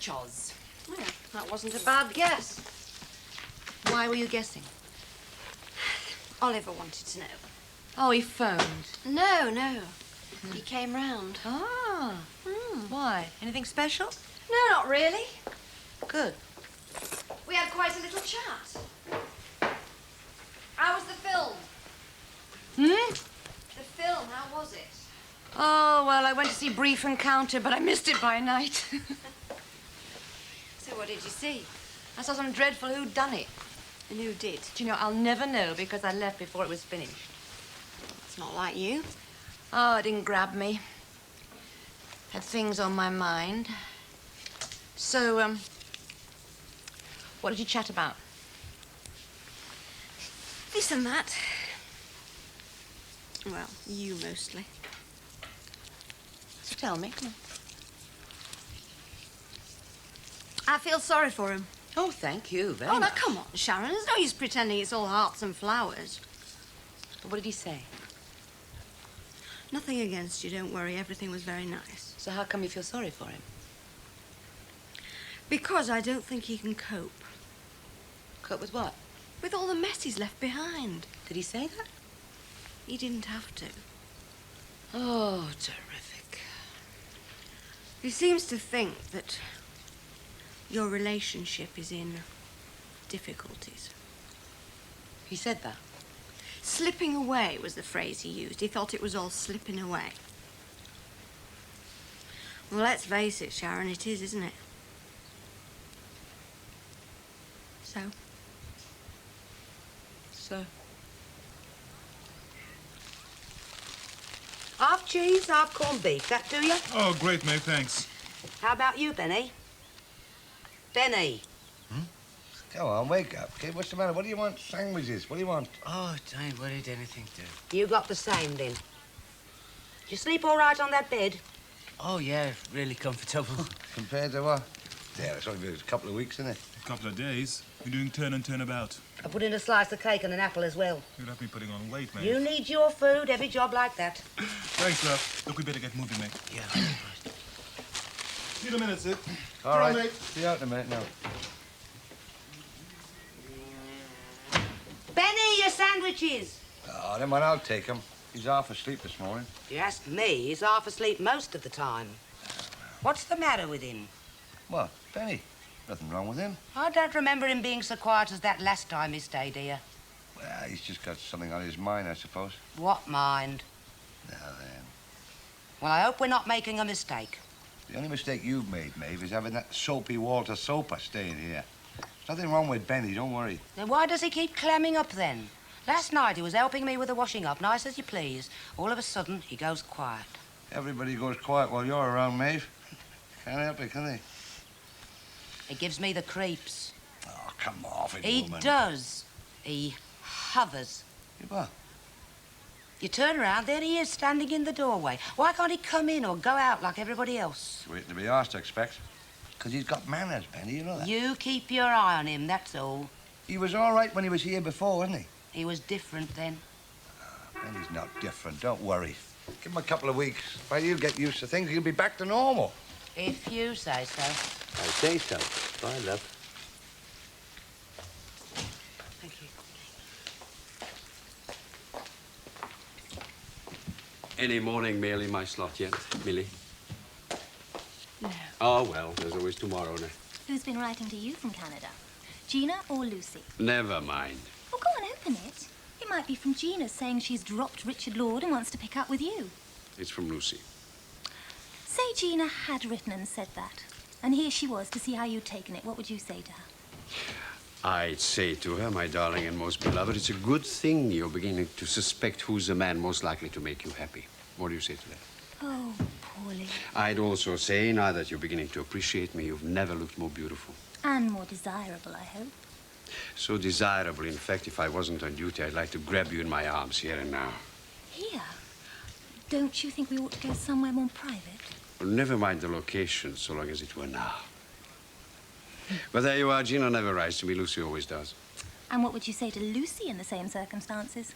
Chos. Well, that wasn't a bad guess. Why were you guessing? Oliver wanted to know. Oh, he phoned. No. He came round. Ah. Why? Anything special? No, not really. Good. We had quite a little chat. How was the film? The film, how was it? Oh, well, I went to see Brief Encounter, but I missed it by night. So what did you see? I saw some dreadful whodunit. And who did? Do you know, I'll never know because I left before it was finished. It's not like you. Oh, it didn't grab me. Had things on my mind. So, what did you chat about? This and that. Well, you mostly. So tell me, come on. I feel sorry for him. Oh, thank you very Oh, now much. come on, Sharon. There's no use pretending it's all hearts and flowers. But what did he say? Nothing against you, don't worry. Everything was very nice. So how come you feel sorry for him? Because I don't think he can cope. Cope with what? With all the mess he's left behind. Did he say that? He didn't have to. Oh, terrific. He seems to think that your relationship is in difficulties. He said that? Slipping away was the phrase he used. He thought it was all slipping away. Well, let's face it, Sharon, it is, isn't it? So? So? Half cheese, half corned beef. That do you? Oh, great, May, thanks. How about you, Benny? Benny. Go on, wake up, kid. What's the matter? What do you want? Sandwiches. What do you want? Oh, don't worry, anything do. You got the same, then. Did you sleep all right on that bed? Oh, yeah, really comfortable. Compared to what? Yeah, it's only been a couple of weeks, isn't it? A couple of days. You're doing turn and turn about. I put in a slice of cake and an apple as well. You'll have me putting on weight, mate. You need your food, every job like that. Thanks, love. Look, we better get moving, mate. Yeah. See you in a minute, Sid. All right. mate. See you out in a minute now. Benny, your sandwiches. Oh, then man, I'll take him. He's half asleep this morning. If you ask me, he's half asleep most of the time. What's the matter with him? What? Benny? Nothing wrong with him. I don't remember him being so quiet as that last time he stayed here. Well, he's just got something on his mind, I suppose. What mind? Now then. Well, I hope we're not making a mistake. The only mistake you've made, Maeve, is having that soapy Walter Soper staying here. There's nothing wrong with Benny, don't worry. Then why does he keep clamming up then? Last night he was helping me with the washing up, nice as you please. All of a sudden, he goes quiet. Everybody goes quiet while you're around, Maeve. Can't help it, can they? It gives me the creeps. Oh, come off it, He woman. does. He hovers. You what? You turn around, there he is, standing in the doorway. Why can't he come in or go out like everybody else? Waiting to be asked, I expect. Because he's got manners, Benny, you know that. You keep your eye on him, that's all. He was all right when he was here before, wasn't he? He was different then. Benny's not different, don't worry. Give him a couple of weeks. While you get used to things, he'll be back to normal. If you say so. I say so. Bye, love. Thank you. Any morning mail in my slot yet, Millie? No. Oh, well, there's always tomorrow, no? Who's been writing to you from Canada? Gina or Lucy? Never mind. Oh, go on, open it. It might be from Gina saying she's dropped Richard Lord and wants to pick up with you. It's from Lucy. Say Gina had written and said that, and here she was to see how you'd taken it. What would you say to her? I'd say to her, my darling and most beloved, it's a good thing you're beginning to suspect who's the man most likely to make you happy. What do you say to that? Oh, Paulie. I'd also say, now that you're beginning to appreciate me, you've never looked more beautiful. And more desirable, I hope. So desirable, in fact, if I wasn't on duty, I'd like to grab you in my arms here and now. Here? Don't you think we ought to go somewhere more private? Well, never mind the location, so long as it were now. But there you are. Gina never writes to me. Lucy always does. And what would you say to Lucy in the same circumstances?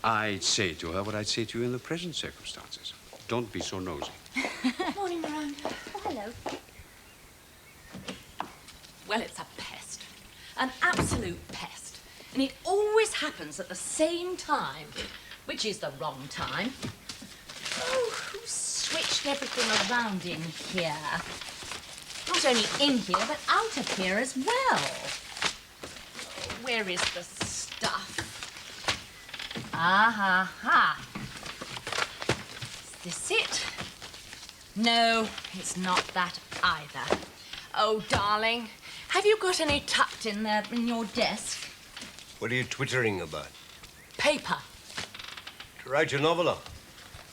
I'd say to her what I'd say to you in the present circumstances. Don't be so nosy. Morning, Miranda. Oh, hello. Well, it's a pest. An absolute pest. And it always happens at the same time, which is the wrong time. Oh, who switched everything around in here? Not only in here, but out of here as well. Oh, where is the stuff? Ah, ha, ha. Is this it? No, it's not that either. Oh, darling, have you got any tucked in there in your desk? What are you twittering about? Paper. To write your novel on?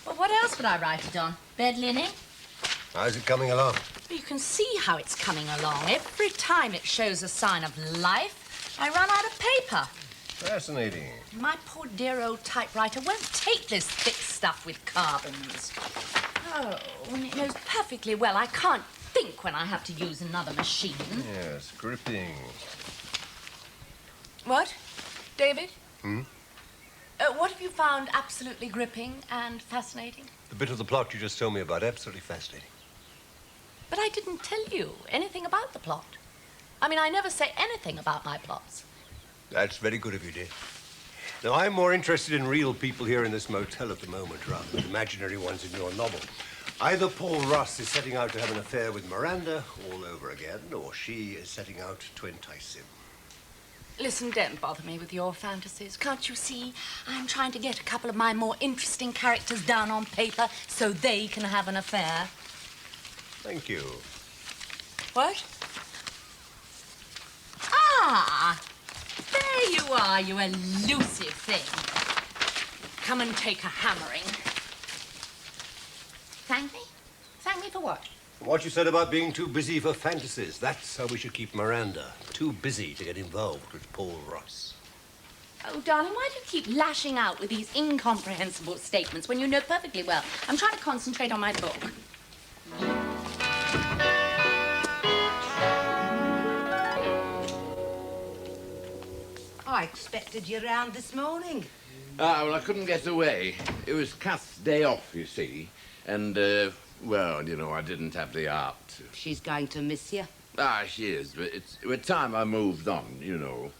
Well, what else would I write it on? Bed linen? How's it coming along? You can see how it's coming along. Every time it shows a sign of life, I run out of paper. Fascinating. My poor dear old typewriter won't take this thick stuff with carbons. Oh, and it knows perfectly well I can't think when I have to use another machine. Yes, gripping. What? David? Hmm? What have you found absolutely gripping and fascinating? The bit of the plot you just told me about, absolutely fascinating. But I didn't tell you anything about the plot. I mean, I never say anything about my plots. That's very good of you, dear. Now, I'm more interested in real people here in this motel at the moment, rather than imaginary ones in your novel. Either Paul Ross is setting out to have an affair with Miranda all over again, or she is setting out to entice him. Listen, don't bother me with your fantasies. Can't you see? I'm trying to get a couple of my more interesting characters down on paper so they can have an affair. Thank you. What? Ah! There you are, you elusive thing. Come and take a hammering. Thank me? Thank me for what? What you said about being too busy for fantasies, that's how we should keep Miranda. Too busy to get involved with Paul Ross. Oh, darling, why do you keep lashing out with these incomprehensible statements when you know perfectly well I'm trying to concentrate on my book? I expected you round this morning. Ah, well, I couldn't get away. It was Kath's day off, you see. And, well, you know, I didn't have the art to... She's going to miss you. Ah, she is, but it's time I moved on, you know.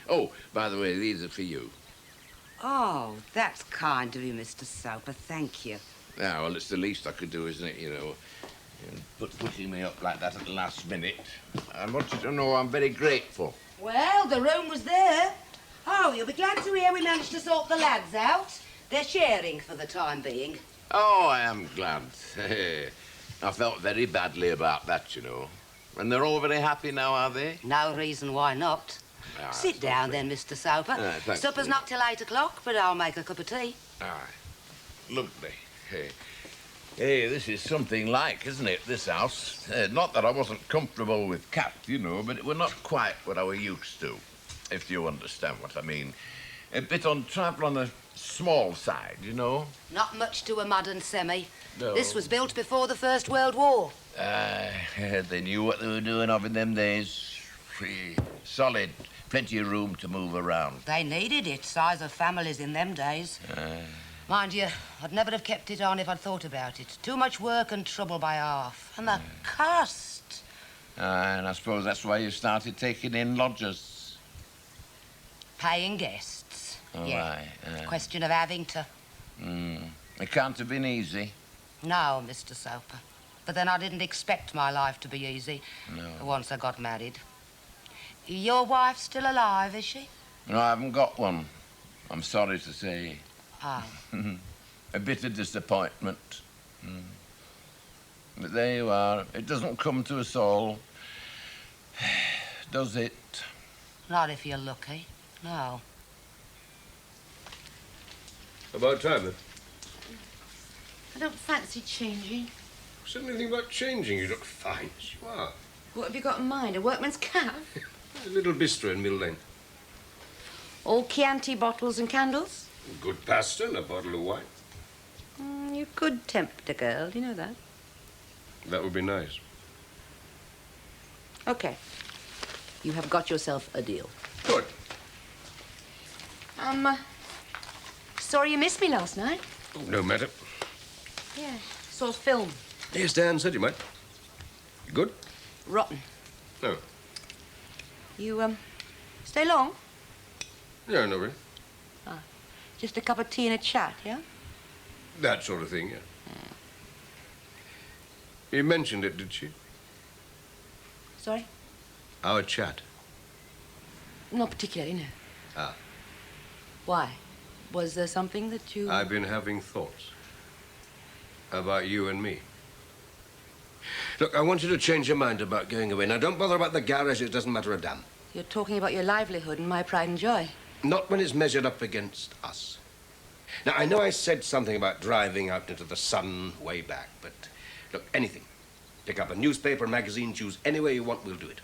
Oh, by the way, these are for you. Oh, that's kind of you, Mr. Soper. Thank you. Ah, well, it's the least I could do, isn't it, you know? But putting me up like that at the last minute. I want you to know I'm very grateful. Well, the room was there. Oh, you'll be glad to hear we managed to sort the lads out. They're sharing for the time being. Oh, I am glad. I felt very badly about that, you know. And they're all very happy now, are they? No reason why not. Ah, Sit down then, Mr. Soper. Thanks. Supper's not till 8 o'clock, but I'll make a cup of tea. Ah, lovely. Hey, this is something like, isn't it, this house? Not that I wasn't comfortable with Kath, you know, but it were not quite what I were used to, if you understand what I mean. A bit on travel on the small side, you know? Not much to a modern semi. No. This was built before the First World War. They knew what they were doing of in them days. Free, solid, plenty of room to move around. They needed it, size of families in them days. Mind you, I'd never have kept it on if I'd thought about it. Too much work and trouble by half. And the cost. And I suppose that's why you started taking in lodgers. Paying guests. Oh, yeah. aye. Question of having to. It can't have been easy. No, Mr. Soper. But then I didn't expect my life to be easy. No. Once I got married. Your wife's still alive, is she? No, I haven't got one. I'm sorry to say. Oh. A bit of disappointment. But there you are. It doesn't come to us all, does it? Not if you're lucky. No. About time, then. I don't fancy changing. Said anything about changing. You look fine as you are. What have you got in mind? A workman's cap? A little bistro in Mill Lane. All Chianti bottles and candles? Good pasta and a bottle of wine. You could tempt a girl, do you know that? That would be nice. Okay. You have got yourself a deal. Good. Sorry you missed me last night. No matter. Yeah, saw a film. Yes, Dan said you might. Good? Rotten. No. You, stay long? No, not really. Ah, just a cup of tea and a chat, yeah? That sort of thing, yeah. You mentioned it, did she? Sorry? Our chat. Not particularly, no. Ah. Why? Was there something that you... I've been having thoughts about you and me. Look, I want you to change your mind about going away. Now, don't bother about the garage. It doesn't matter a damn. You're talking about your livelihood and my pride and joy. Not when it's measured up against us. Now, I know I said something about driving out into the sun way back, but look, anything. Pick up a newspaper, magazine, choose any way you want, we'll do it.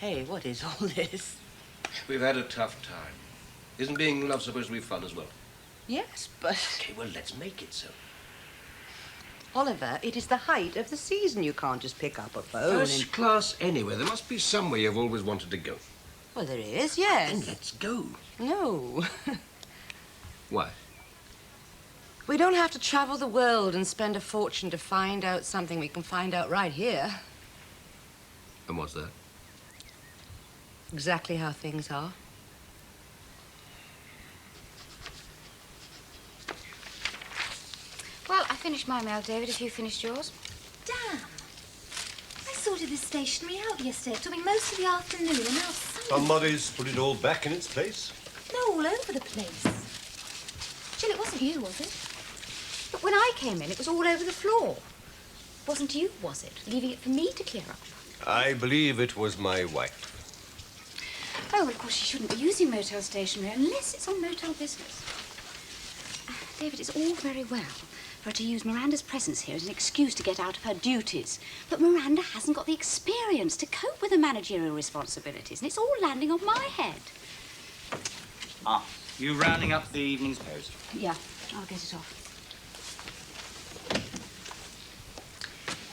Hey, what is all this? We've had a tough time. Isn't being in love supposed to be fun as well? Yes, but... Okay, well, let's make it so. Oliver, it is the height of the season. You can't just pick up a phone First class anywhere. There must be somewhere you've always wanted to go. Well, there is, yes. Then let's go. No. Why? We don't have to travel the world and spend a fortune to find out something we can find out right here. And what's that? Exactly how things are. Well, I finished my mail, David. Have you finished yours? Damn! I sorted this stationery out yesterday. It took me most of the afternoon, and now suddenly... Somebody's put it all back in its place. No, all over the place. Jill, it wasn't you, was it? But when I came in, it was all over the floor. It wasn't you, was it? Leaving it for me to clear up. I believe it was my wife. Oh, of course, she shouldn't be using motel stationery unless it's on motel business. David, it's all very well for her to use Miranda's presence here as an excuse to get out of her duties. But Miranda hasn't got the experience to cope with the managerial responsibilities, and it's all landing on my head. Ah, you rounding up the evening's post? Yeah, I'll get it off.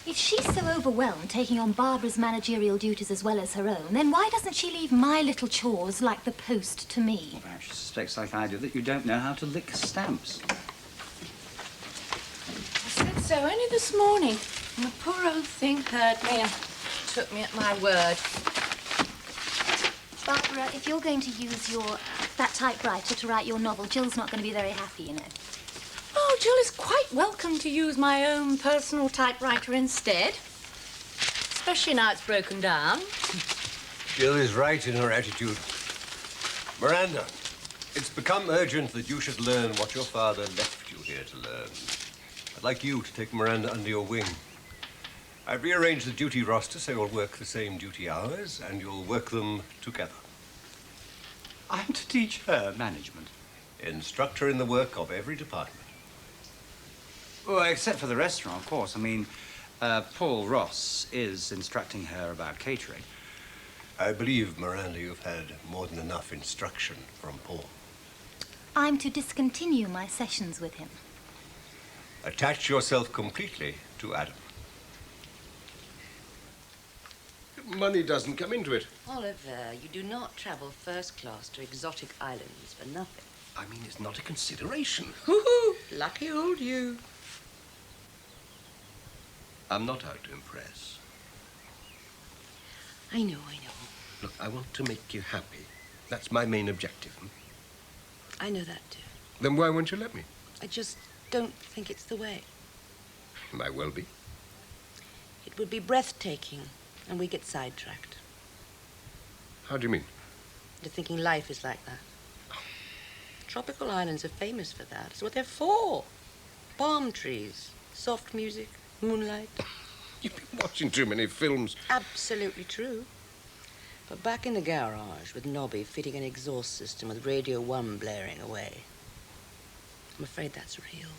If she's so overwhelmed taking on Barbara's managerial duties as well as her own, then why doesn't she leave my little chores like the post to me? Well, perhaps she suspects, like I do, that you don't know how to lick stamps. I said so only this morning, and the poor old thing heard me and took me at my word. Barbara, if you're going to use that typewriter to write your novel, Jill's not going to be very happy, you know. Oh, Jill is quite welcome to use my own personal typewriter instead. Especially now it's broken down. Jill is right in her attitude. Miranda, it's become urgent that you should learn what your father left you here to learn. I'd like you to take Miranda under your wing. I've rearranged the duty roster so you'll work the same duty hours and you'll work them together. I'm to teach her management? Instruct her in the work of every department. Well, except for the restaurant, of course. I mean, Paul Ross is instructing her about catering. I believe, Miranda, you've had more than enough instruction from Paul. I'm to discontinue my sessions with him. Attach yourself completely to Adam. Money doesn't come into it. Oliver, you do not travel first class to exotic islands for nothing. I mean, it's not a consideration. Hoo-hoo! Lucky old you. I'm not out to impress. I know. Look, I want to make you happy. That's my main objective. I know that too. Then why won't you let me? I just don't think it's the way. Might well be. It would be breathtaking, and we get sidetracked. How do you mean? Into thinking life is like that. Tropical islands are famous for that. It's what they're for. Palm trees, soft music, moonlight. You've been watching too many films. Absolutely true. But back in the garage with Nobby fitting an exhaust system with Radio 1 blaring away. I'm afraid that's real.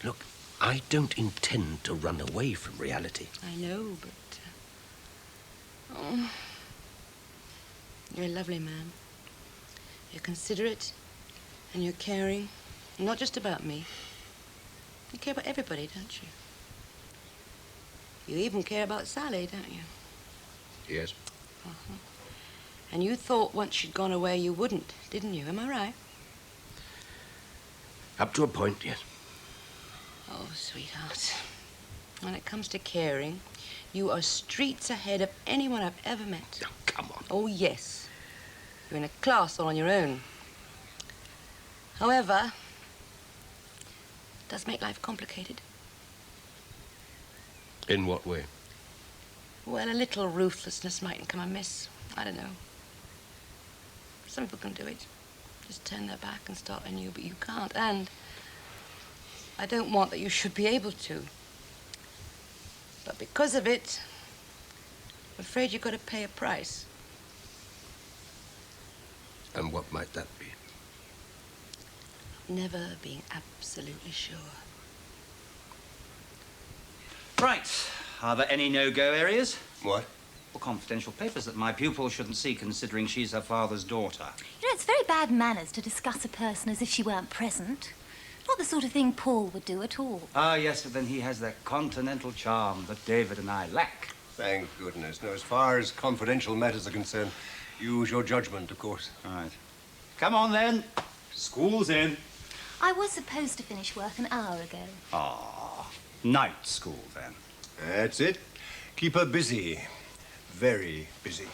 Look, I don't intend to run away from reality. I know, but... Oh. You're a lovely man. You're considerate and you're caring. And not just about me. You care about everybody, don't you? You even care about Sally, don't you? Yes. Uh-huh. And you thought once she'd gone away you wouldn't, didn't you? Am I right? Up to a point, yes. Oh, sweetheart. When it comes to caring, You are streets ahead of anyone I've ever met. Oh, come on. Oh, yes. You're in a class all on your own. However, it does make life complicated. In what way? Well, a little ruthlessness mightn't come amiss. I don't know. Some people can do it. Just turn their back and start anew, but you can't. And I don't want that you should be able to. But because of it, I'm afraid you've got to pay a price. And what might that be? Never being absolutely sure. Right. Are there any no-go areas? What? Well, confidential papers that my pupil shouldn't see, considering she's her father's daughter. You know, it's very bad manners to discuss a person as if she weren't present. Not the sort of thing Paul would do at all. Ah, yes, but then he has that continental charm that David and I lack. Thank goodness. Now, as far as confidential matters are concerned, use your judgment, of course. All right. Come on, then. School's in. I was supposed to finish work an hour ago. Ah, night school, then. That's it. Keep her busy. Very busy.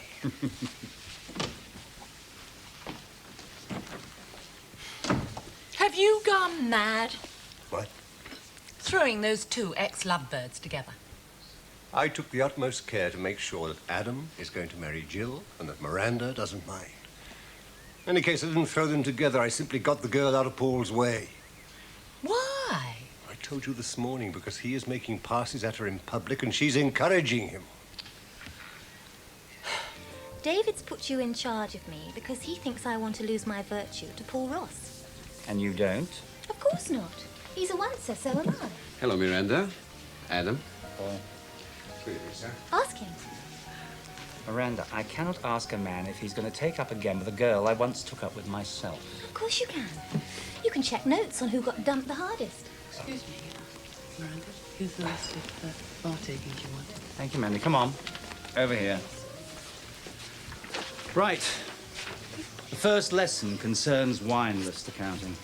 Have you gone mad? What? Throwing those two ex-lovebirds together. I took the utmost care to make sure that Adam is going to marry Jill and that Miranda doesn't mind. In any case, I didn't throw them together. I simply got the girl out of Paul's way. Why? I told you this morning because he is making passes at her in public and she's encouraging him. David's put you in charge of me because he thinks I want to lose my virtue to Paul Ross. And you don't? Of course not. He's a oncer, so am I. Hello, Miranda. Adam. Good evening, sir. Ask him. Miranda, I cannot ask a man if he's going to take up again with a girl I once took up with myself. Of course you can. You can check notes on who got dumped the hardest. Excuse me, Miranda. Who's the list of partakers you wanted? Thank you, Mandy. Come on. Over here. Right. The first lesson concerns wine list accounting.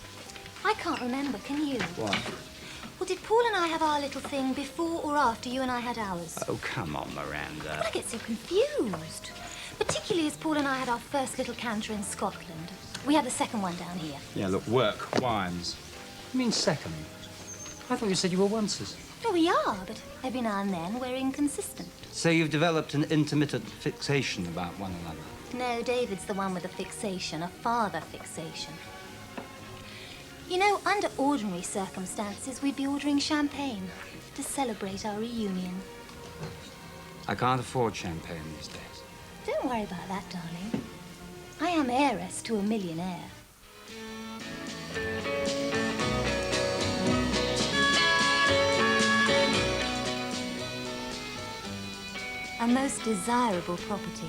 I can't remember, can you? What? Well, did Paul and I have our little thing before or after you and I had ours? Oh, come on, Miranda. I get so confused. Particularly as Paul and I had our first little canter in Scotland. We had the second one down here. Yeah, look, work, wines. You mean second? I thought you said you were oncers. Oh, we are, but every now and then we're inconsistent. So you've developed an intermittent fixation about one another. No, David's the one with a fixation, a father fixation. You know, under ordinary circumstances, we'd be ordering champagne to celebrate our reunion. I can't afford champagne these days. Don't worry about that, darling. I am heiress to a millionaire. A most desirable property.